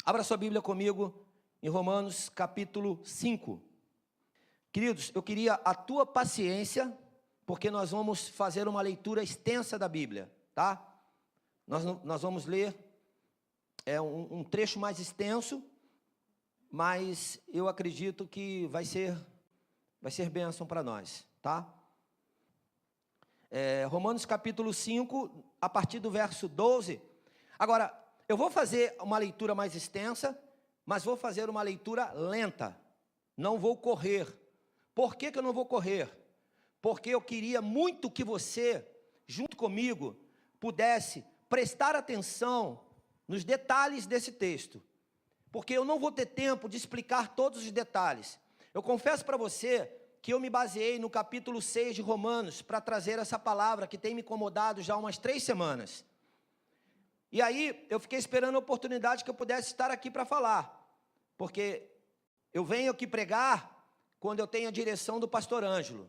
Abra sua Bíblia comigo em Romanos capítulo 5. Queridos, eu queria a tua paciência, porque nós vamos fazer uma leitura extensa da Bíblia, tá? Nós vamos ler um trecho mais extenso, mas eu acredito que vai ser bênção para nós, tá? Romanos capítulo 5, a partir do verso 12. Agora, eu vou fazer uma leitura mais extensa, mas vou fazer uma leitura lenta. Não vou correr. Por que que eu não vou correr? Porque eu queria muito que você, junto comigo, pudesse prestar atenção nos detalhes desse texto. Porque eu não vou ter tempo de explicar todos os detalhes. Eu confesso para você que eu me baseei no capítulo 6 de Romanos para trazer essa palavra que tem me incomodado já umas 3 semanas. E aí, eu fiquei esperando a oportunidade que eu pudesse estar aqui para falar, porque eu venho aqui pregar quando eu tenho a direção do pastor Ângelo,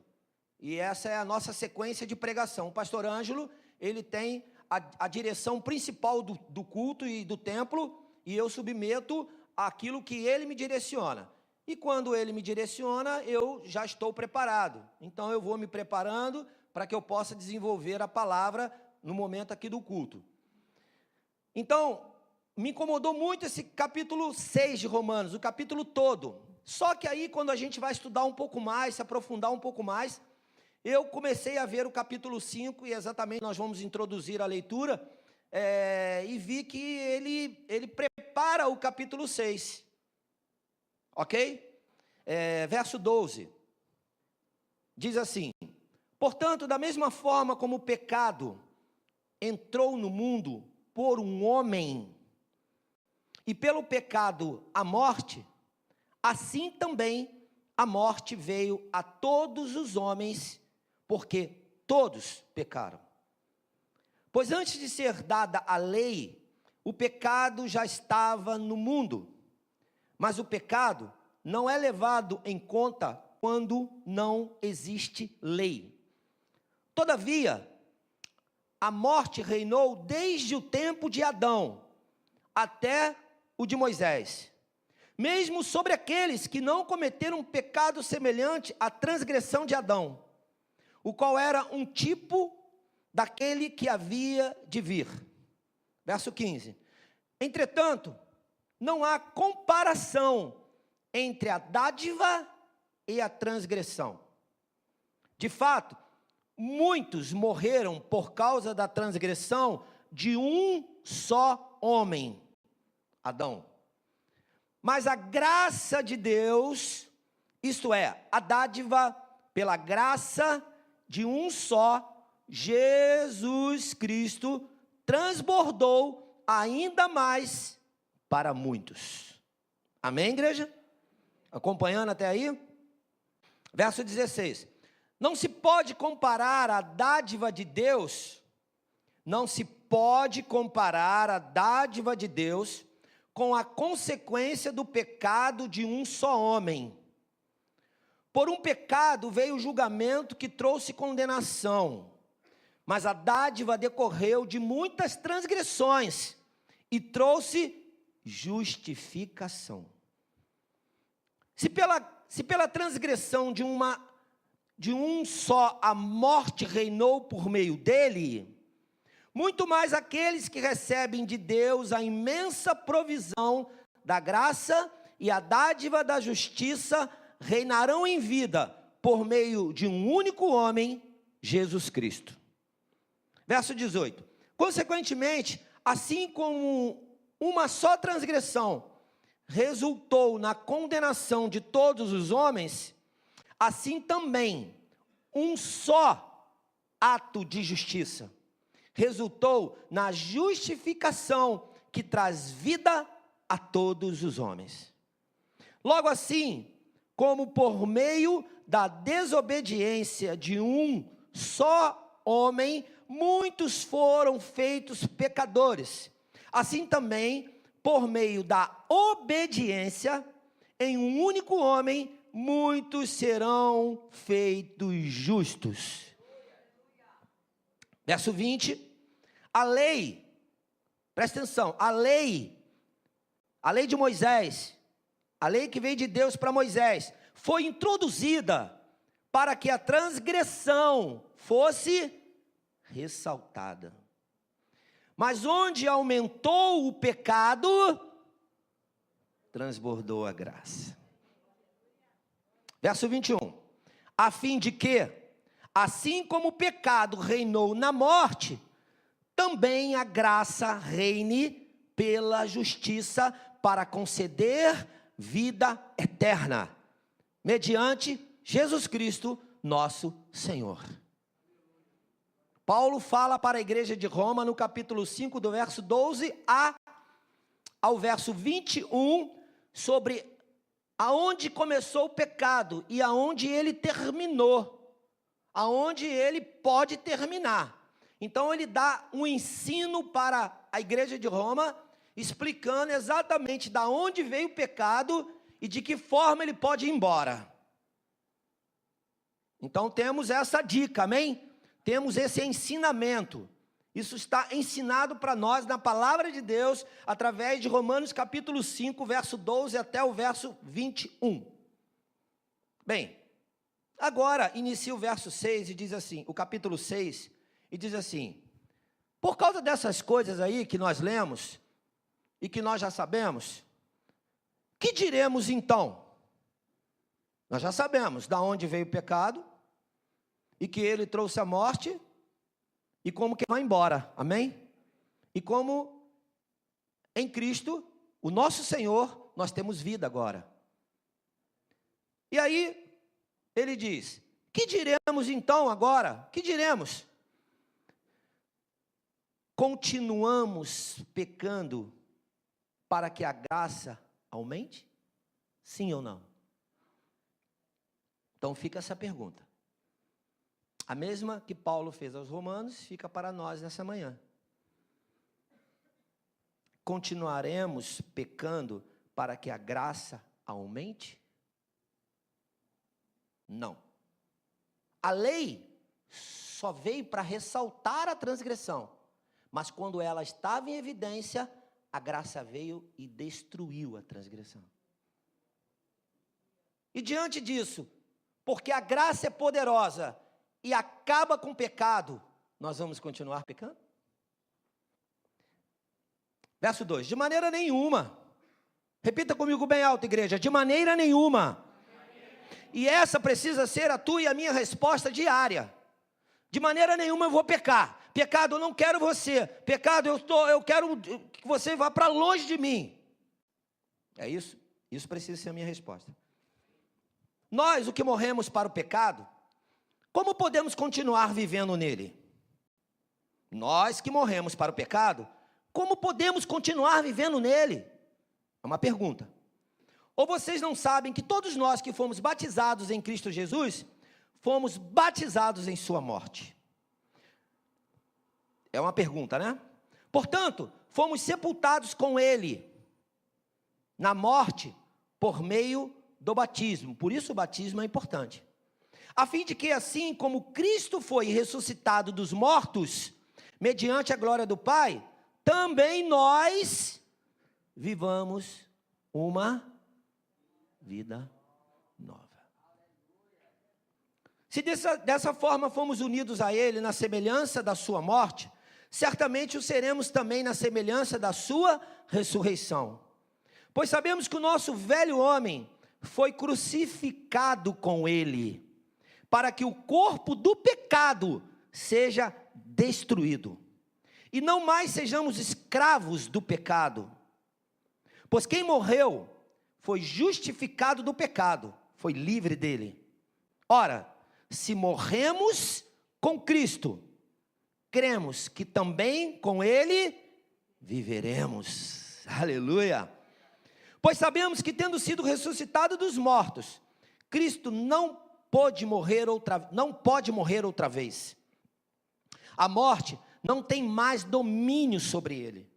e essa é a nossa sequência de pregação. O pastor Ângelo, ele tem a direção principal do culto e do templo, e eu submeto aquilo que ele me direciona. E quando ele me direciona, eu já estou preparado. Então, eu vou me preparando para que eu possa desenvolver a palavra no momento aqui do culto. Então, me incomodou muito esse capítulo 6 de Romanos, o capítulo todo. Só que aí, quando a gente vai estudar um pouco mais, se aprofundar um pouco mais, eu comecei a ver o capítulo 5, e exatamente nós vamos introduzir a leitura, e vi que ele prepara o capítulo 6. Ok? Verso 12. Diz assim: portanto, da mesma forma como o pecado entrou no mundo por um homem, e pelo pecado a morte, assim também a morte veio a todos os homens, porque todos pecaram. Pois antes de ser dada a lei, o pecado já estava no mundo, mas o pecado não é levado em conta quando não existe lei. Todavia, a morte reinou desde o tempo de Adão até o de Moisés, mesmo sobre aqueles que não cometeram um pecado semelhante à transgressão de Adão, o qual era um tipo daquele que havia de vir. Verso 15. Entretanto, não há comparação entre a dádiva e a transgressão. De fato, muitos morreram por causa da transgressão de um só homem, Adão. Mas a graça de Deus, isto é, a dádiva pela graça de um só, Jesus Cristo, transbordou ainda mais para muitos. Amém, igreja? Acompanhando até aí? Verso 16. Não se pode comparar a dádiva de Deus, com a consequência do pecado de um só homem. Por um pecado veio o julgamento que trouxe condenação, mas a dádiva decorreu de muitas transgressões e trouxe justificação. Se pela transgressão de um só a morte reinou por meio dele, muito mais aqueles que recebem de Deus a imensa provisão da graça e a dádiva da justiça reinarão em vida por meio de um único homem, Jesus Cristo. Verso 18. Consequentemente, assim como uma só transgressão resultou na condenação de todos os homens, assim também um só ato de justiça resultou na justificação que traz vida a todos os homens. Logo assim, como por meio da desobediência de um só homem, muitos foram feitos pecadores, assim também, por meio da obediência em um único homem, muitos serão feitos justos. Verso 20, a lei, presta atenção, a lei a lei de Moisés, a lei que veio de Deus para Moisés, foi introduzida para que a transgressão fosse ressaltada. Mas onde aumentou o pecado, transbordou a graça. Verso 21. A fim de que, assim como o pecado reinou na morte, também a graça reine pela justiça para conceder vida eterna, mediante Jesus Cristo, nosso Senhor. Paulo fala para a igreja de Roma, no capítulo 5, do verso 12 ao verso 21, sobre aonde começou o pecado e aonde ele terminou, aonde ele pode terminar. Então ele dá um ensino para a igreja de Roma, explicando exatamente de onde veio o pecado e de que forma ele pode ir embora. Então temos essa dica, amém? Temos esse ensinamento. Isso está ensinado para nós na palavra de Deus, através de Romanos capítulo 5, verso 12 até o verso 21. Bem, agora inicia o verso 6 e diz assim, o capítulo 6, e diz assim: por causa dessas coisas aí que nós lemos, e que nós já sabemos, que diremos então? Nós já sabemos de onde veio o pecado, e que ele trouxe a morte, e como que vai embora, amém? E como em Cristo, o nosso Senhor, nós temos vida agora. E aí, ele diz, que diremos então agora? Que diremos? Continuamos pecando para que a graça aumente? Sim ou não? Então fica essa pergunta. A mesma que Paulo fez aos romanos, fica para nós nessa manhã. Continuaremos pecando para que a graça aumente? Não. A lei só veio para ressaltar a transgressão, mas quando ela estava em evidência, a graça veio e destruiu a transgressão. E diante disso, porque a graça é poderosa e acaba com o pecado, nós vamos continuar pecando? Verso 2, de maneira nenhuma. Repita comigo bem alto, igreja, de maneira nenhuma. E essa precisa ser a tua e a minha resposta diária. De maneira nenhuma eu vou pecar. Pecado, eu não quero você. Pecado, eu quero que você vá para longe de mim. É isso? Isso precisa ser a minha resposta. Nós, o que morremos para o pecado, como podemos continuar vivendo nele? Nós que morremos para o pecado, como podemos continuar vivendo nele? É uma pergunta. Ou vocês não sabem que todos nós que fomos batizados em Cristo Jesus, fomos batizados em sua morte? É uma pergunta, né? Portanto, fomos sepultados com ele na morte por meio do batismo. Por isso o batismo é importante. A fim de que assim como Cristo foi ressuscitado dos mortos, mediante a glória do Pai, também nós vivamos uma vida nova. Se dessa forma fomos unidos a Ele na semelhança da sua morte, certamente o seremos também na semelhança da sua ressurreição. Pois sabemos que o nosso velho homem foi crucificado com Ele, para que o corpo do pecado seja destruído, e não mais sejamos escravos do pecado. Pois quem morreu foi justificado do pecado, foi livre dele. Ora, se morremos com Cristo, cremos que também com Ele viveremos. Aleluia! Pois sabemos que tendo sido ressuscitado dos mortos, Cristo não pode morrer outra vez. A morte não tem mais domínio sobre ele.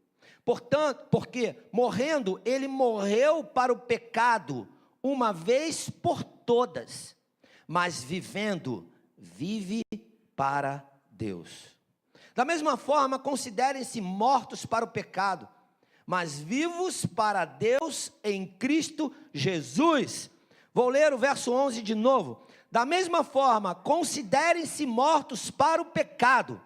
Portanto, porque morrendo, ele morreu para o pecado uma vez por todas, mas vivendo, vive para Deus. Da mesma forma, considerem-se mortos para o pecado, mas vivos para Deus em Cristo Jesus. Vou ler o verso 11 de novo. Da mesma forma, considerem-se mortos para o pecado,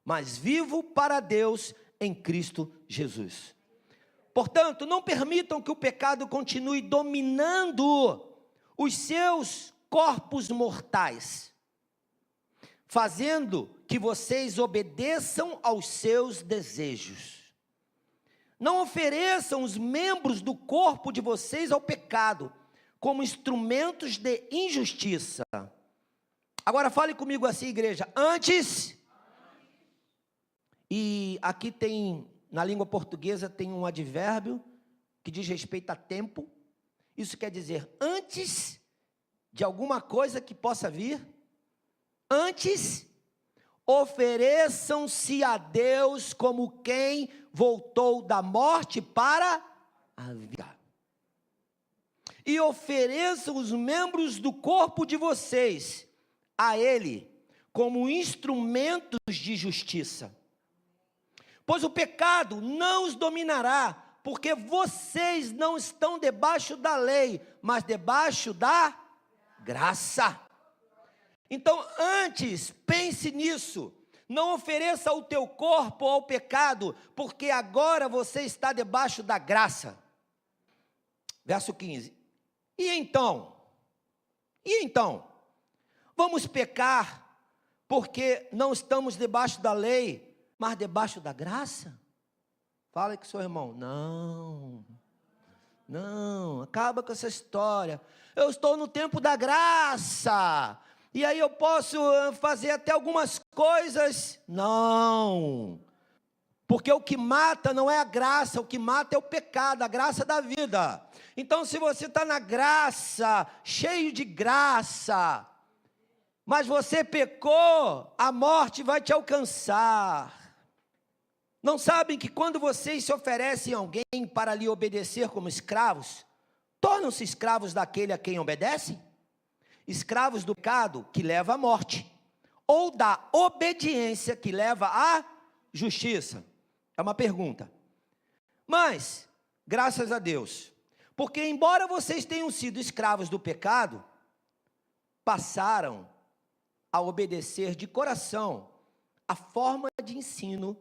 mas vivo para Deus em Cristo Jesus. Portanto, não permitam que o pecado continue dominando os seus corpos mortais, fazendo que vocês obedeçam aos seus desejos. Não ofereçam os membros do corpo de vocês ao pecado, como instrumentos de injustiça. Agora fale comigo assim, igreja, antes, e aqui tem, na língua portuguesa tem um advérbio, que diz respeito a tempo, isso quer dizer, antes de alguma coisa que possa vir, antes, ofereçam-se a Deus como quem voltou da morte para a vida. E ofereçam os membros do corpo de vocês a Ele, como instrumentos de justiça. Pois o pecado não os dominará, porque vocês não estão debaixo da lei, mas debaixo da graça. Então, antes, pense nisso. Não ofereça o teu corpo ao pecado, porque agora você está debaixo da graça. Verso 15. E então? Vamos pecar, porque não estamos debaixo da lei, mas debaixo da graça? Fala com o seu irmão. Não, acaba com essa história. Eu estou no tempo da graça, e aí eu posso fazer até algumas coisas. Não, porque o que mata não é a graça, o que mata é o pecado, a graça da vida. Então, se você está na graça, cheio de graça, mas você pecou, a morte vai te alcançar. Não sabem que quando vocês se oferecem a alguém para lhe obedecer como escravos, tornam-se escravos daquele a quem obedecem? Escravos do pecado que leva à morte, ou da obediência que leva à justiça? É uma pergunta. Mas, graças a Deus, porque embora vocês tenham sido escravos do pecado, passaram a obedecer de coração a forma de ensino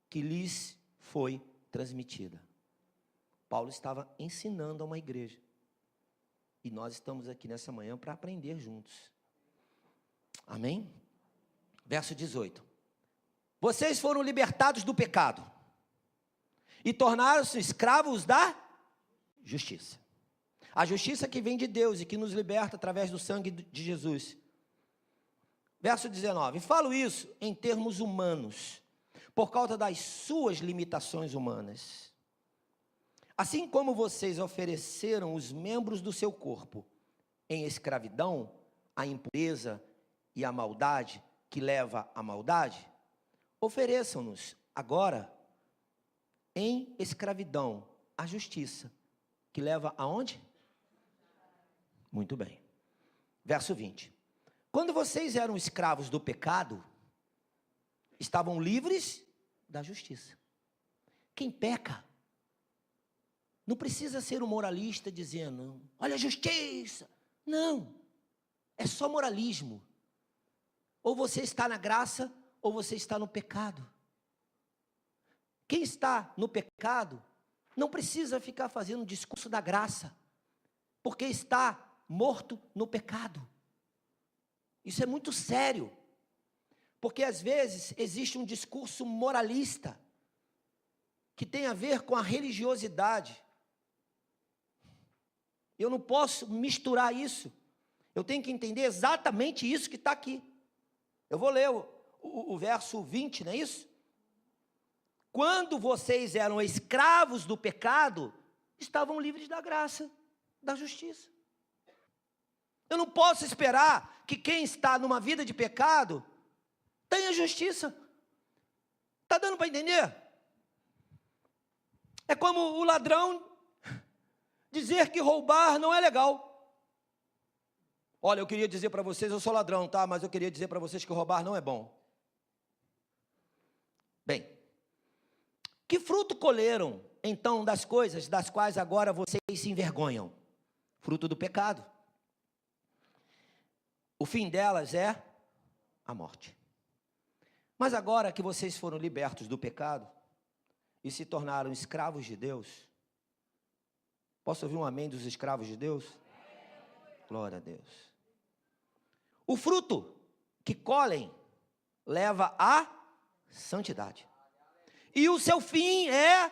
que lhes foi transmitida. Paulo estava ensinando a uma igreja. E nós estamos aqui nessa manhã para aprender juntos. Amém? Verso 18. Vocês foram libertados do pecado e tornaram-se escravos da justiça. A justiça que vem de Deus e que nos liberta através do sangue de Jesus. Verso 19. Falo isso em termos humanos, por causa das suas limitações humanas. Assim como vocês ofereceram os membros do seu corpo em escravidão, à impureza e à maldade que leva à maldade, ofereçam-nos agora em escravidão à justiça, que leva aonde? Muito bem. Verso 20. Quando vocês eram escravos do pecado, estavam livres da justiça. Quem peca não precisa ser um moralista dizendo, olha a justiça. Não, é só moralismo. Ou você está na graça, ou você está no pecado. Quem está no pecado, não precisa ficar fazendo discurso da graça, porque está morto no pecado. Isso é muito sério, porque às vezes existe um discurso moralista, que tem a ver com a religiosidade. Eu não posso misturar isso. Eu tenho que entender exatamente isso que está aqui. Eu vou ler o verso 20, não é isso? Quando vocês eram escravos do pecado, estavam livres da graça, da justiça. Eu não posso esperar que quem está numa vida de pecado tenha justiça. Está dando para entender? É como o ladrão dizer que roubar não é legal. Olha, eu queria dizer para vocês, eu sou ladrão, tá? Mas eu queria dizer para vocês que roubar não é bom. Bem, que fruto colheram então das coisas das quais agora vocês se envergonham, fruto do pecado. O fim delas é a morte. Mas agora que vocês foram libertos do pecado e se tornaram escravos de Deus, posso ouvir um amém dos escravos de Deus? Glória a Deus. O fruto que colhem leva à santidade. E o seu fim é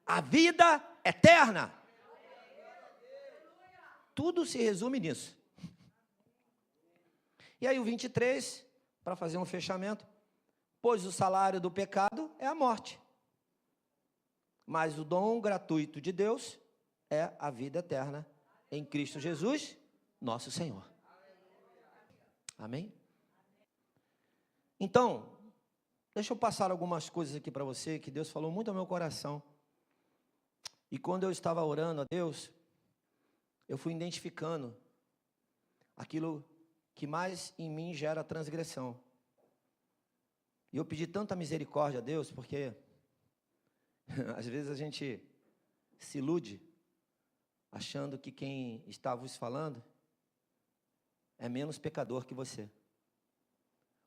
a vida eterna. Tudo se resume nisso. E aí o 23, para fazer um fechamento, pois o salário do pecado é a morte, mas o dom gratuito de Deus é a vida eterna em Cristo Jesus, nosso Senhor. Amém? Então, deixa eu passar algumas coisas aqui para você, que Deus falou muito ao meu coração. E quando eu estava orando a Deus, eu fui identificando aquilo que mais em mim gera transgressão. E eu pedi tanta misericórdia a Deus, porque às vezes a gente se ilude, achando que quem está vos falando é menos pecador que você,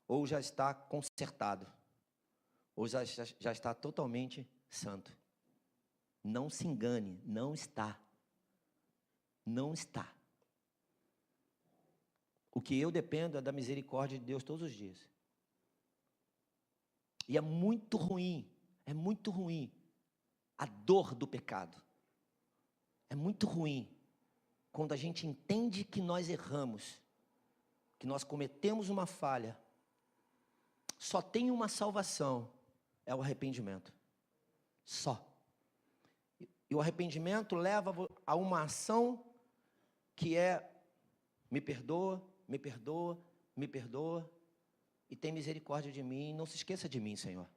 ou já está consertado, ou já está totalmente santo. Não se engane, não está. Não está. O que eu dependo é da misericórdia de Deus todos os dias. E é muito ruim a dor do pecado. É muito ruim quando a gente entende que nós erramos, que nós cometemos uma falha. Só tem uma salvação, é o arrependimento. Só. E o arrependimento leva a uma ação que é: me perdoa, me perdoa, me perdoa, e tem misericórdia de mim, não se esqueça de mim, Senhor.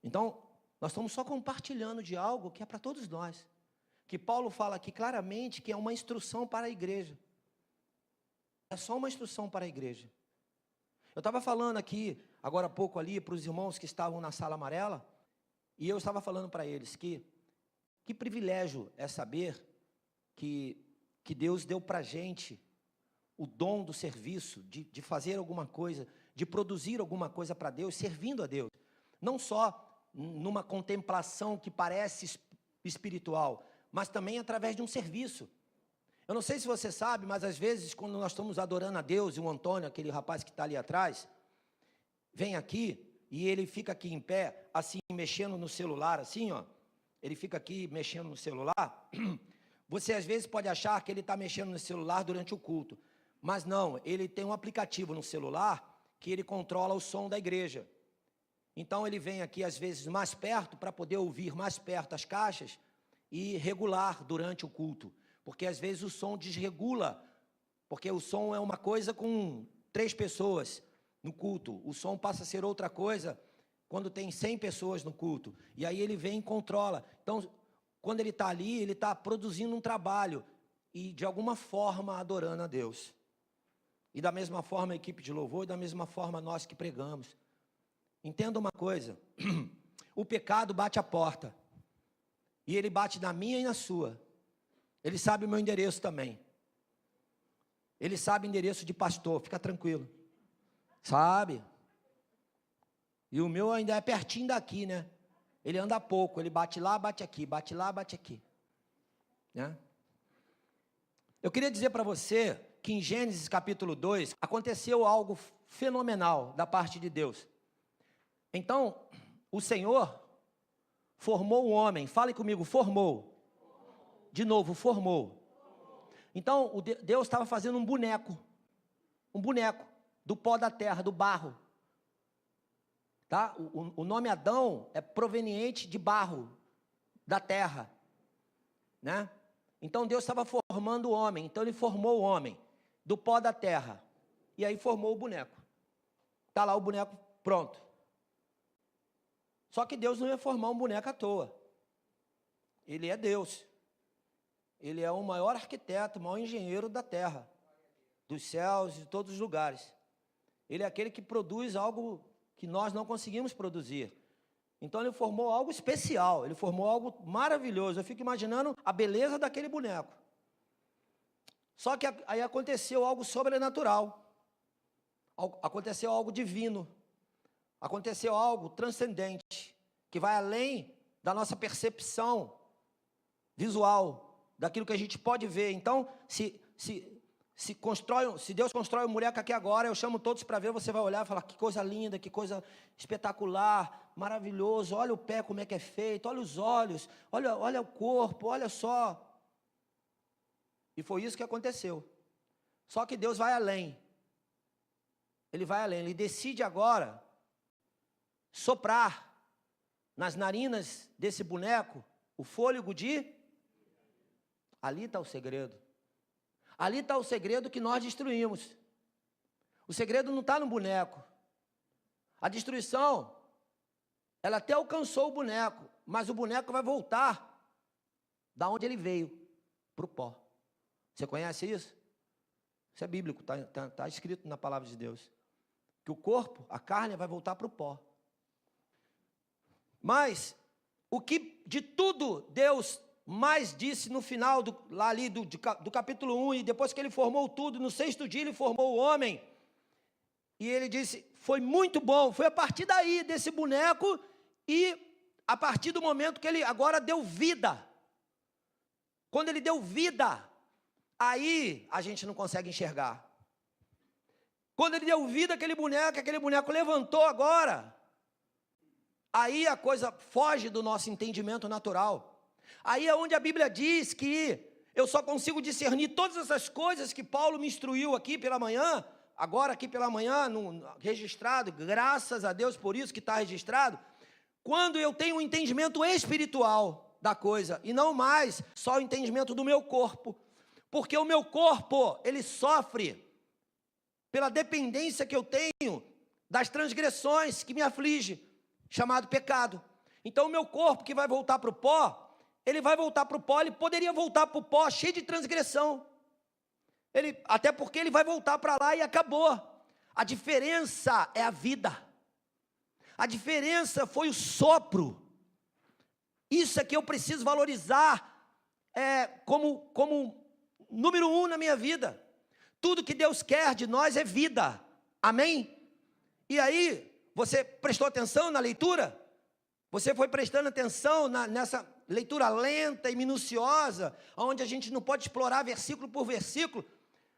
Então, nós estamos só compartilhando de algo que é para todos nós, que Paulo fala aqui claramente que é uma instrução para a igreja. É só uma instrução para a igreja. Eu estava falando aqui, agora há pouco ali, para os irmãos que estavam na sala amarela, e eu estava falando para eles que privilégio é saber que Deus deu para a gente o dom do serviço, de fazer alguma coisa, de produzir alguma coisa para Deus, servindo a Deus. Não só numa contemplação que parece espiritual, mas também através de um serviço. Eu não sei se você sabe, mas às vezes quando nós estamos adorando a Deus, e o Antônio, aquele rapaz que está ali atrás, vem aqui e ele fica aqui em pé, assim, mexendo no celular, assim, ó. Ele fica aqui mexendo no celular. Você às vezes pode achar que ele está mexendo no celular durante o culto, mas não, ele tem um aplicativo no celular que ele controla o som da igreja. Então ele vem aqui às vezes mais perto para poder ouvir mais perto as caixas e regular durante o culto, porque às vezes o som desregula, porque o som é uma coisa com 3 pessoas no culto, o som passa a ser outra coisa quando tem 100 pessoas no culto, e aí ele vem e controla. Então, quando ele está ali, ele está produzindo um trabalho e de alguma forma adorando a Deus. E da mesma forma a equipe de louvor, e da mesma forma nós que pregamos. Entenda uma coisa, o pecado bate a porta, e ele bate na minha e na sua. Ele sabe o meu endereço também. Ele sabe o endereço de pastor, fica tranquilo. Sabe? E o meu ainda é pertinho daqui, né? Ele anda pouco, ele bate lá, bate aqui, bate lá, bate aqui. Né? Eu queria dizer para você que em Gênesis capítulo 2, aconteceu algo fenomenal da parte de Deus. Então, o Senhor formou o homem, fale comigo, formou. De novo, formou. Então, Deus estava fazendo um boneco do pó da terra, do barro. Tá? O nome Adão é proveniente de barro, da terra, né? Então Deus estava formando o homem, então Ele formou o homem do pó da terra, e aí formou o boneco. Está lá o boneco pronto. Só que Deus não ia formar um boneco à toa. Ele é Deus. Ele é o maior arquiteto, o maior engenheiro da terra, dos céus e de todos os lugares. Ele é aquele que produz algo que nós não conseguimos produzir. Então ele formou algo especial, ele formou algo maravilhoso. Eu fico imaginando a beleza daquele boneco. Só que aí aconteceu algo sobrenatural, aconteceu algo divino, aconteceu algo transcendente, que vai além da nossa percepção visual, daquilo que a gente pode ver. Então, se Deus constrói um boneco aqui agora, eu chamo todos para ver, você vai olhar e falar, que coisa linda, que coisa espetacular, maravilhoso, olha o pé como é que é feito, olha os olhos, olha o corpo, olha só. E foi isso que aconteceu. Só que Deus vai além. Ele vai além, ele decide agora soprar nas narinas desse boneco o fôlego de... Ali está o segredo. Ali está o segredo que nós destruímos. O segredo não está no boneco. A destruição, ela até alcançou o boneco, mas o boneco vai voltar da onde ele veio, para o pó. Você conhece isso? Isso é bíblico, está escrito na palavra de Deus. Que o corpo, a carne, vai voltar para o pó. Mas, o que de tudo Deus mais disse no final, lá ali do capítulo 1, e depois que ele formou tudo, no 6º dia ele formou o homem, e ele disse, foi muito bom, foi a partir daí, desse boneco, e a partir do momento que ele agora deu vida, quando ele deu vida, aí a gente não consegue enxergar. Quando ele deu vida àquele boneco levantou agora, aí a coisa foge do nosso entendimento natural. Aí é onde a Bíblia diz que eu só consigo discernir todas essas coisas que Paulo me instruiu aqui pela manhã, agora aqui pela manhã, registrado, graças a Deus por isso que está registrado, quando eu tenho um entendimento espiritual da coisa, e não mais só o entendimento do meu corpo, porque o meu corpo, ele sofre pela dependência que eu tenho das transgressões que me aflige, chamado pecado. Então o meu corpo que vai voltar para o pó, ele vai voltar para o pó, ele poderia voltar para o pó cheio de transgressão, até porque ele vai voltar para lá e acabou. A diferença é a vida, a diferença foi o sopro. Isso é que eu preciso valorizar como número 1 na minha vida. Tudo que Deus quer de nós é vida, amém? E aí, você prestou atenção na leitura? Você foi prestando atenção nessa leitura lenta e minuciosa, onde a gente não pode explorar versículo por versículo,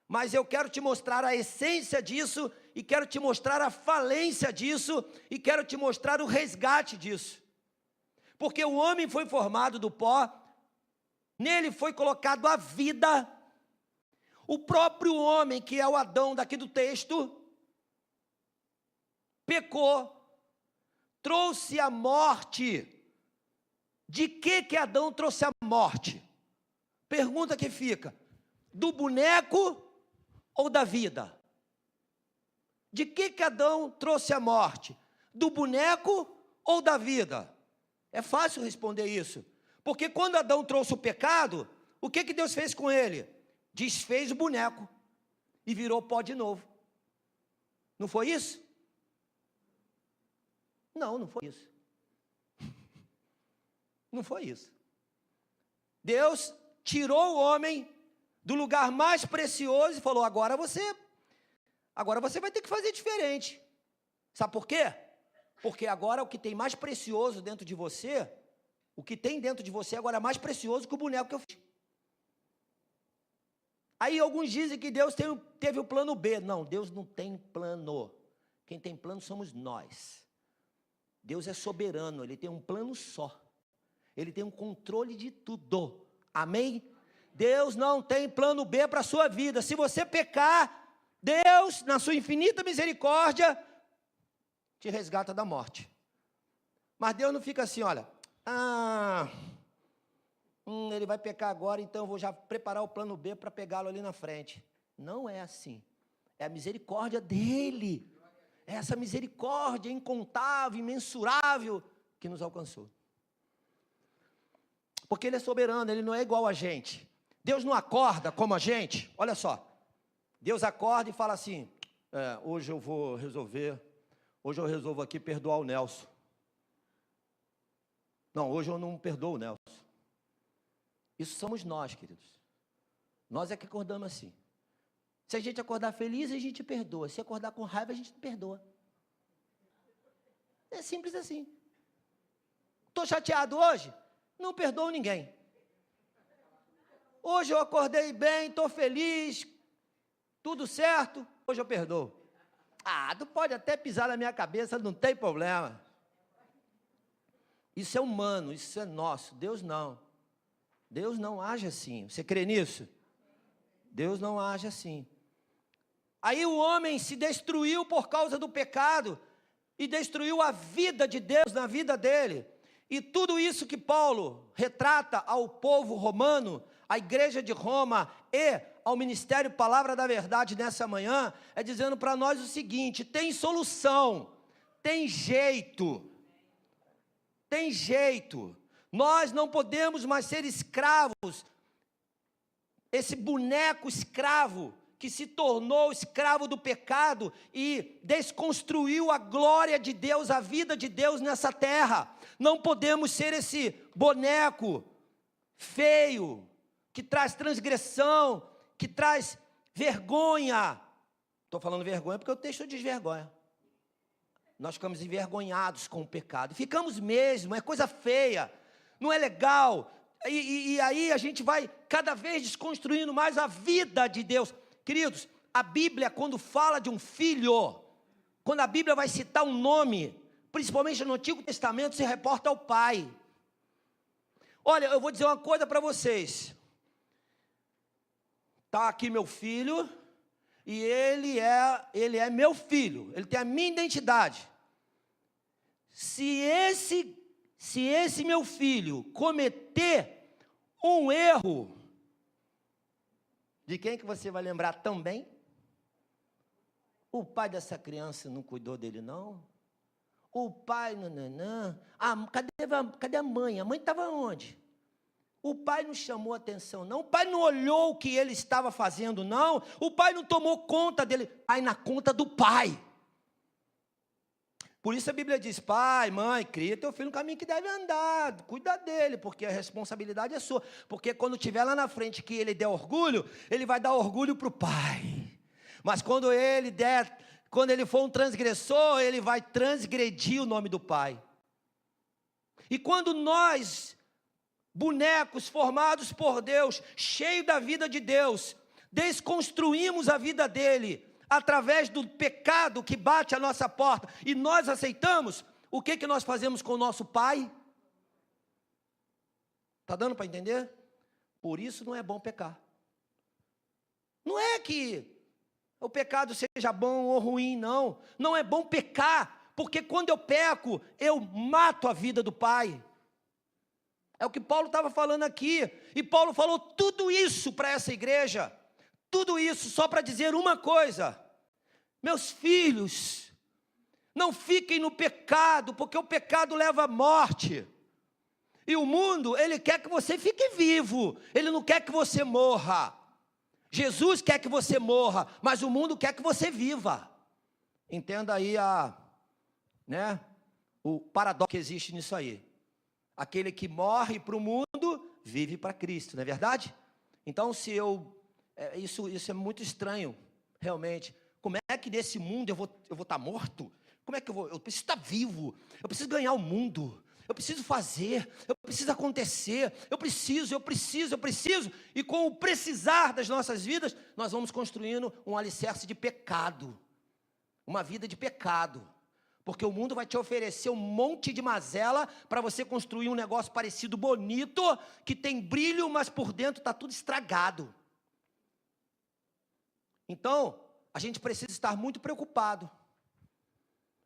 mas eu quero te mostrar a essência disso, e quero te mostrar a falência disso, e quero te mostrar o resgate disso. Porque o homem foi formado do pó, nele foi colocado a vida. O próprio homem, que é o Adão daqui do texto, pecou, trouxe a morte. De que Adão trouxe a morte? Pergunta que fica, do boneco ou da vida? De que Adão trouxe a morte? Do boneco ou da vida? É fácil responder isso, porque quando Adão trouxe o pecado, o que Deus fez com ele? Desfez o boneco e virou pó de novo. Não foi isso? Não foi isso. Não foi isso. Deus tirou o homem do lugar mais precioso e falou, agora você vai ter que fazer diferente. Sabe por quê? Porque agora o que tem mais precioso dentro de você, o que tem dentro de você agora é mais precioso que o boneco que eu fiz. Aí alguns dizem que Deus teve o plano B. Não, Deus não tem plano. Quem tem plano somos nós. Deus é soberano, Ele tem um plano só. Ele tem um controle de tudo. Amém? Deus não tem plano B para a sua vida. Se você pecar, Deus, na sua infinita misericórdia, te resgata da morte. Mas Deus não fica assim, olha, ele vai pecar agora, então eu vou já preparar o plano B para pegá-lo ali na frente. Não é assim. É a misericórdia dele. É essa misericórdia incontável, imensurável que nos alcançou. Porque Ele é soberano, Ele não é igual a gente. Deus não acorda como a gente. Olha só, Deus acorda e fala assim, hoje eu resolvo aqui perdoar o Nelson. Não, hoje eu não perdoo o Nelson. Isso somos nós, queridos. Nós é que acordamos assim. Se a gente acordar feliz, a gente perdoa. Se acordar com raiva, a gente não perdoa. É simples assim. Estou chateado hoje? Não perdoo ninguém. Hoje eu acordei bem, estou feliz, tudo certo, hoje eu perdoo. Tu pode até pisar na minha cabeça, não tem problema. Isso é humano, isso é nosso. Deus não. Deus não age assim. Você crê nisso? Deus não age assim. Aí o homem se destruiu por causa do pecado e destruiu a vida de Deus na vida dele. E tudo isso que Paulo retrata ao povo romano, à igreja de Roma e ao ministério Palavra da Verdade nessa manhã, é dizendo para nós o seguinte: tem solução, tem jeito, tem jeito. Nós não podemos mais ser escravos, esse boneco escravo que se tornou escravo do pecado e desconstruiu a glória de Deus, a vida de Deus nessa terra. Não podemos ser esse boneco feio, que traz transgressão, que traz vergonha. Estou falando vergonha porque o texto diz vergonha. Nós ficamos envergonhados com o pecado. Ficamos mesmo, é coisa feia, não é legal. E aí a gente vai cada vez desconstruindo mais a vida de Deus. Queridos, a Bíblia, quando fala de um filho, quando a Bíblia vai citar um nome, principalmente no Antigo Testamento, se reporta ao pai. Olha, eu vou dizer uma coisa para vocês. Está aqui meu filho, e ele é meu filho, ele tem a minha identidade. Se esse meu filho cometer um erro, de quem que você vai lembrar também? O pai dessa criança não cuidou dele, não? O pai, não. Cadê a mãe? A mãe estava onde? O pai não chamou atenção, não. O pai não olhou o que ele estava fazendo, não. O pai não tomou conta dele. Pai na conta do pai. Por isso a Bíblia diz: pai, mãe, cria teu filho no caminho que deve andar, cuida dele, porque a responsabilidade é sua. Porque quando tiver lá na frente que ele der orgulho, ele vai dar orgulho para o pai. Mas quando ele for um transgressor, ele vai transgredir o nome do pai. E quando nós, bonecos formados por Deus, cheios da vida de Deus, desconstruímos a vida dele, através do pecado que bate à nossa porta, e nós aceitamos, o que nós fazemos com o nosso pai? Está dando para entender? Por isso não é bom pecar. Não é que o pecado seja bom ou ruim, não. Não é bom pecar, porque quando eu peco, eu mato a vida do pai. É o que Paulo estava falando aqui, e Paulo falou tudo isso para essa igreja. Tudo isso só para dizer uma coisa: meus filhos, não fiquem no pecado, porque o pecado leva à morte. E o mundo, ele quer que você fique vivo, ele não quer que você morra. Jesus quer que você morra, mas o mundo quer que você viva. Entenda aí o paradoxo que existe nisso aí. Aquele que morre para o mundo, vive para Cristo, não é verdade? Então, isso é muito estranho, realmente. Como é que nesse mundo eu vou estar morto? Como é que eu preciso estar vivo, eu preciso ganhar o mundo, eu preciso fazer, eu preciso acontecer, eu preciso, e com o precisar das nossas vidas, nós vamos construindo um alicerce de pecado, uma vida de pecado, porque o mundo vai te oferecer um monte de mazela para você construir um negócio parecido, bonito, que tem brilho, mas por dentro está tudo estragado. Então, a gente precisa estar muito preocupado.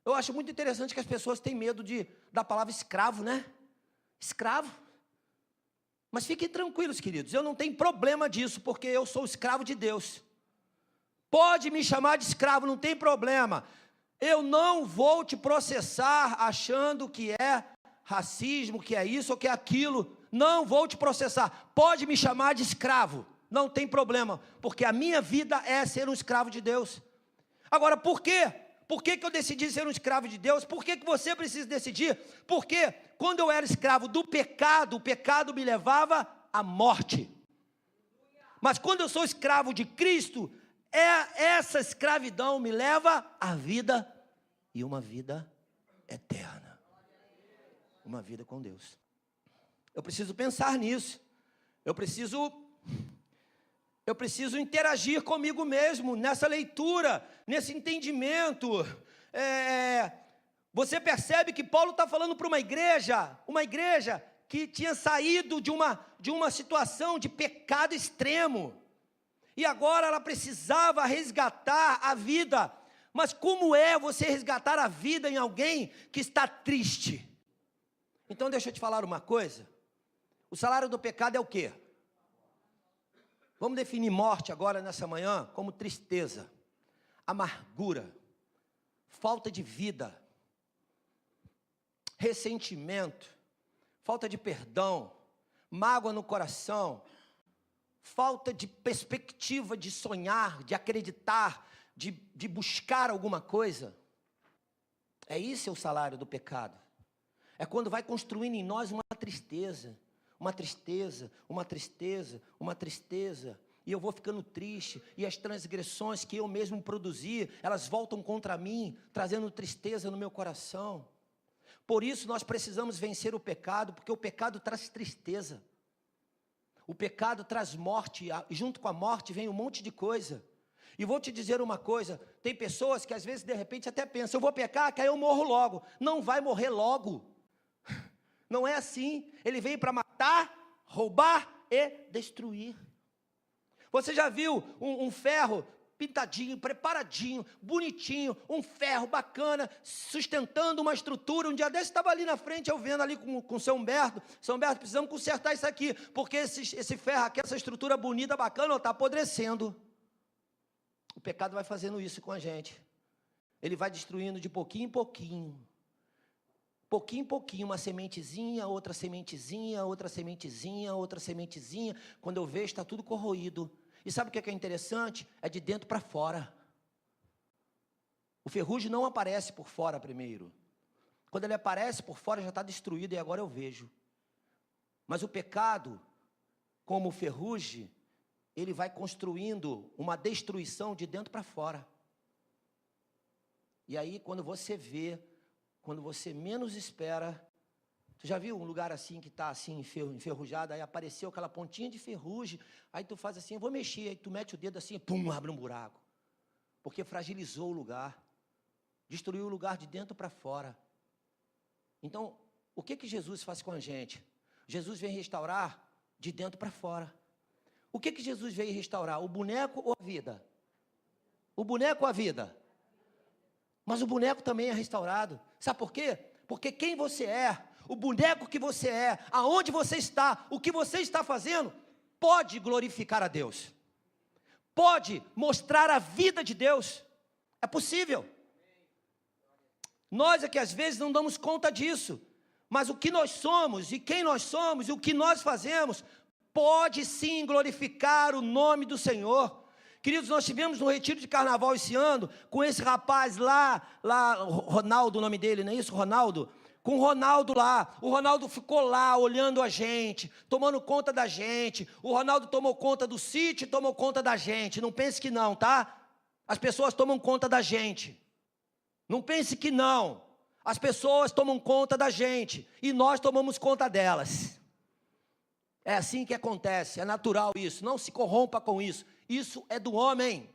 Eu acho muito interessante que as pessoas têm medo da palavra escravo, né? Escravo. Mas fiquem tranquilos, queridos, eu não tenho problema disso, porque eu sou escravo de Deus. Pode me chamar de escravo, não tem problema. Eu não vou te processar achando que é racismo, que é isso ou que é aquilo. Não vou te processar. Pode me chamar de escravo. Não tem problema, porque a minha vida é ser um escravo de Deus. Agora, por quê? Por que eu decidi ser um escravo de Deus? Por que você precisa decidir? Porque quando eu era escravo do pecado, o pecado me levava à morte. Mas quando eu sou escravo de Cristo, essa escravidão me leva à vida, e uma vida eterna. Uma vida com Deus. Eu preciso pensar nisso. Eu preciso interagir comigo mesmo, nessa leitura, nesse entendimento. Você percebe que Paulo está falando para uma igreja que tinha saído de uma situação de pecado extremo, e agora ela precisava resgatar a vida. Mas como é você resgatar a vida em alguém que está triste? Então deixa eu te falar uma coisa, o salário do pecado é o quê? Vamos definir morte agora nessa manhã como tristeza, amargura, falta de vida, ressentimento, falta de perdão, mágoa no coração, falta de perspectiva de sonhar, de acreditar, de buscar alguma coisa. É isso o salário do pecado. É quando vai construindo em nós uma tristeza, e eu vou ficando triste, e as transgressões que eu mesmo produzi, elas voltam contra mim, trazendo tristeza no meu coração. Por isso nós precisamos vencer o pecado, porque o pecado traz tristeza. O pecado traz morte, e junto com a morte vem um monte de coisa. E vou te dizer uma coisa, tem pessoas que às vezes de repente até pensam, eu vou pecar, que aí eu morro logo. Não vai morrer logo. Não é assim. Ele veio para matar, roubar e destruir. Você já viu um ferro pintadinho, preparadinho, bonitinho, um ferro bacana, sustentando uma estrutura? Um dia desse estava ali na frente, eu vendo ali com o seu Humberto. Seu Humberto, precisamos consertar isso aqui, porque esse ferro aqui, essa estrutura bonita, bacana, está apodrecendo. O pecado vai fazendo isso com a gente. Ele vai destruindo de pouquinho em pouquinho. Pouquinho em pouquinho, uma sementezinha, outra sementezinha, outra sementezinha, outra sementezinha. Quando eu vejo, está tudo corroído. E sabe o que é interessante? É de dentro para fora. O ferrugem não aparece por fora primeiro. Quando ele aparece por fora, já está destruído, e agora eu vejo. Mas o pecado, como o ferrugem, ele vai construindo uma destruição de dentro para fora. E aí, quando você vê, quando você menos espera, tu já viu um lugar assim que está assim enferrujado, aí apareceu aquela pontinha de ferrugem, aí tu faz assim, eu vou mexer, aí tu mete o dedo assim, pum, abre um buraco, porque fragilizou o lugar, destruiu o lugar de dentro para fora. Então, o que Jesus faz com a gente? Jesus vem restaurar de dentro para fora. O que Jesus veio restaurar? O boneco ou a vida? O boneco ou a vida? Mas o boneco também é restaurado. Sabe por quê? Porque quem você é, o boneco que você é, aonde você está, o que você está fazendo, pode glorificar a Deus. Pode mostrar a vida de Deus. É possível. Nós é que às vezes não damos conta disso. Mas o que nós somos, e quem nós somos, e o que nós fazemos, pode sim glorificar o nome do Senhor. Queridos, nós tivemos no retiro de carnaval esse ano, com esse rapaz lá, Ronaldo, o nome dele, não é isso, Ronaldo? Com o Ronaldo lá, o Ronaldo ficou lá, olhando a gente, tomando conta da gente, o Ronaldo tomou conta do sítio, tomou conta da gente, não pense que não, tá? As pessoas tomam conta da gente, não pense que não, as pessoas tomam conta da gente, e nós tomamos conta delas. É assim que acontece, é natural isso, não se corrompa com isso. Isso é do homem.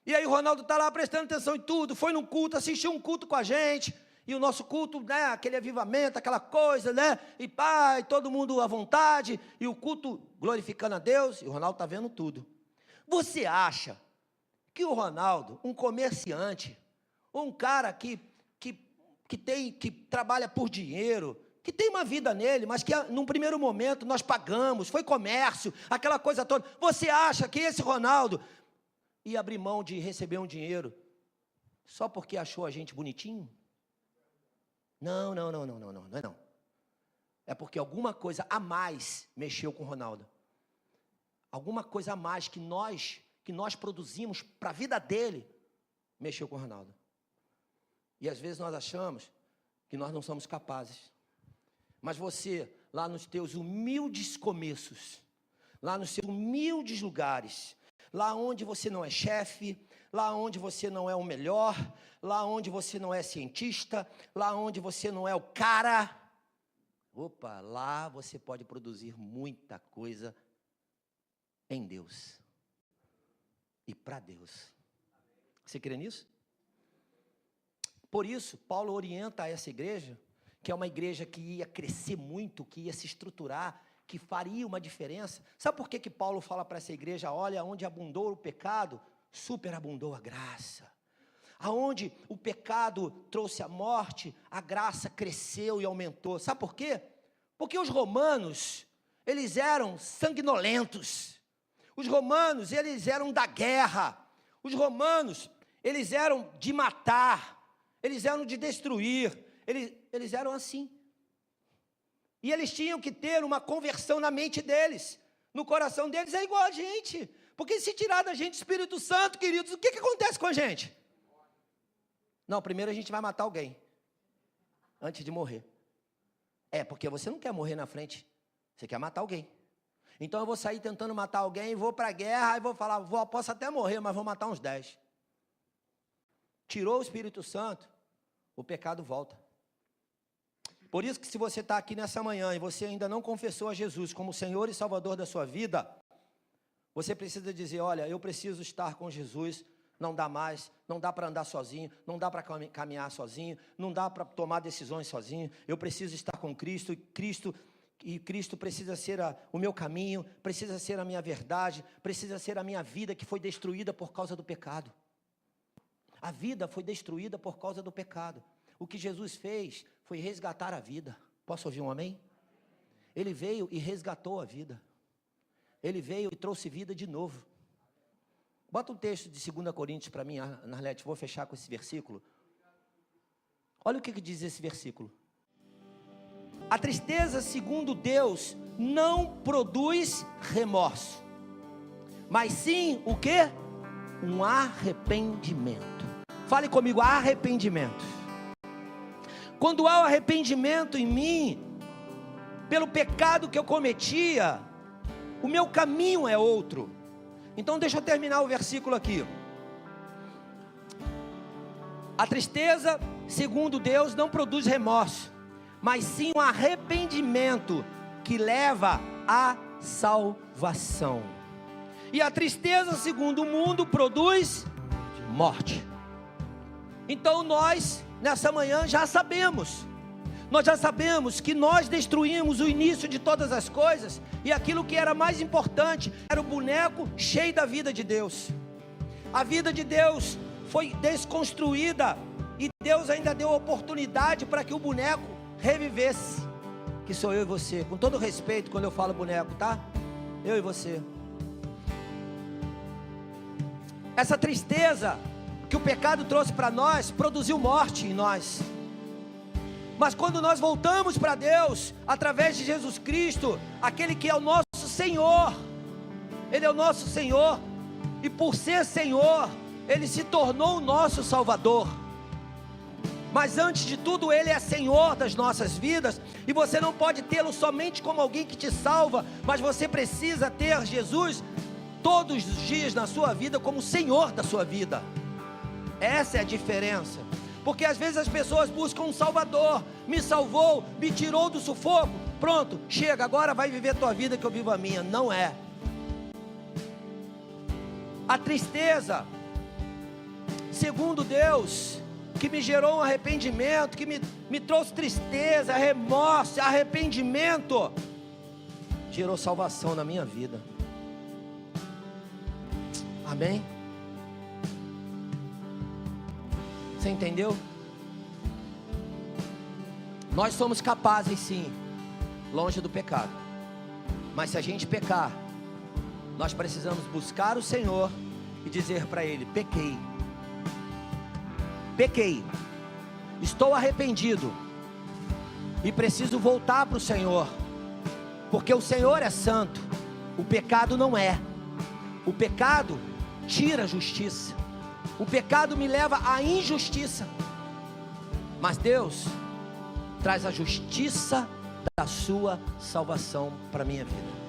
E aí o Ronaldo está lá prestando atenção em tudo, foi num culto, assistiu um culto com a gente, e o nosso culto, né, aquele avivamento, aquela coisa, né, e pai, todo mundo à vontade, e o culto glorificando a Deus, e o Ronaldo está vendo tudo. Você acha que o Ronaldo, um comerciante, um cara que trabalha por dinheiro, que tem uma vida nele, mas que num primeiro momento nós pagamos, foi comércio, aquela coisa toda. Você acha que esse Ronaldo ia abrir mão de receber um dinheiro só porque achou a gente bonitinho? Não, não é não. É porque alguma coisa a mais mexeu com o Ronaldo. Alguma coisa a mais que nós produzimos para a vida dele, mexeu com o Ronaldo. E às vezes nós achamos que nós não somos capazes. Mas você, lá nos teus humildes começos, lá nos seus humildes lugares, lá onde você não é chefe, lá onde você não é o melhor, lá onde você não é cientista, lá onde você não é o cara, lá você pode produzir muita coisa em Deus e para Deus. Você crê nisso? Por isso, Paulo orienta essa igreja, que é uma igreja que ia crescer muito, que ia se estruturar, que faria uma diferença. Sabe por que Paulo fala para essa igreja: olha, onde abundou o pecado, superabundou a graça. Aonde o pecado trouxe a morte, a graça cresceu e aumentou. Sabe por quê? Porque os romanos, eles eram sanguinolentos. Os romanos, eles eram da guerra. Os romanos, eles eram de matar. Eles eram de destruir. Eles eram assim. E eles tinham que ter uma conversão na mente deles. No coração deles é igual a gente. Porque se tirar da gente o Espírito Santo, queridos, o que acontece com a gente? Não, primeiro a gente vai matar alguém. Antes de morrer. Porque você não quer morrer na frente. Você quer matar alguém. Então eu vou sair tentando matar alguém, vou para a guerra e vou falar, posso até morrer, mas vou matar uns 10. Tirou o Espírito Santo, o pecado volta. Por isso que se você está aqui nessa manhã e você ainda não confessou a Jesus como Senhor e Salvador da sua vida, você precisa dizer: olha, eu preciso estar com Jesus, não dá mais, não dá para andar sozinho, não dá para caminhar sozinho, não dá para tomar decisões sozinho, eu preciso estar com Cristo, e Cristo precisa ser o meu caminho, precisa ser a minha verdade, precisa ser a minha vida que foi destruída por causa do pecado. A vida foi destruída por causa do pecado. O que Jesus fez foi resgatar a vida. Posso ouvir um amém? Ele veio e resgatou a vida. Ele veio e trouxe vida de novo. Bota um texto de 2 Coríntios para mim, Narlete, vou fechar com esse versículo. Olha o que diz esse versículo. A tristeza, segundo Deus, não produz remorso, mas sim o quê? Um arrependimento. Fale comigo, arrependimento. Quando há o arrependimento em mim, pelo pecado que eu cometia, o meu caminho é outro. Então deixa eu terminar o versículo aqui. A tristeza, segundo Deus, não produz remorso, mas sim um arrependimento que leva à salvação. E a tristeza, segundo o mundo, produz morte. Então nós, nessa manhã, já sabemos. Nós já sabemos que nós destruímos o início de todas as coisas. E aquilo que era mais importante era o boneco cheio da vida de Deus. A vida de Deus foi desconstruída. E Deus ainda deu oportunidade para que o boneco revivesse. Que sou eu e você. Com todo respeito quando eu falo boneco, tá? Eu e você. Essa tristeza que o pecado trouxe para nós, produziu morte em nós. Mas quando nós voltamos para Deus, através de Jesus Cristo, aquele que é o nosso Senhor, Ele é o nosso Senhor, e por ser Senhor, Ele se tornou o nosso Salvador. Mas antes de tudo, Ele é Senhor das nossas vidas, e você não pode tê-lo somente como alguém que te salva, mas você precisa ter Jesus todos os dias na sua vida como Senhor da sua vida. Essa é a diferença. Porque às vezes as pessoas buscam um Salvador. Me salvou, me tirou do sufoco. Pronto, chega, agora vai viver a tua vida que eu vivo a minha. Não é. A tristeza, segundo Deus, que me gerou um arrependimento, que me trouxe tristeza, remorso, arrependimento, gerou salvação na minha vida. Amém? Você entendeu? Nós somos capazes sim, longe do pecado. Mas se a gente pecar, nós precisamos buscar o Senhor e dizer para Ele: pequei, estou arrependido e preciso voltar para o Senhor, porque o Senhor é santo, o pecado não é. O pecado tira a justiça. O pecado me leva à injustiça. Mas Deus traz a justiça da sua salvação para a minha vida.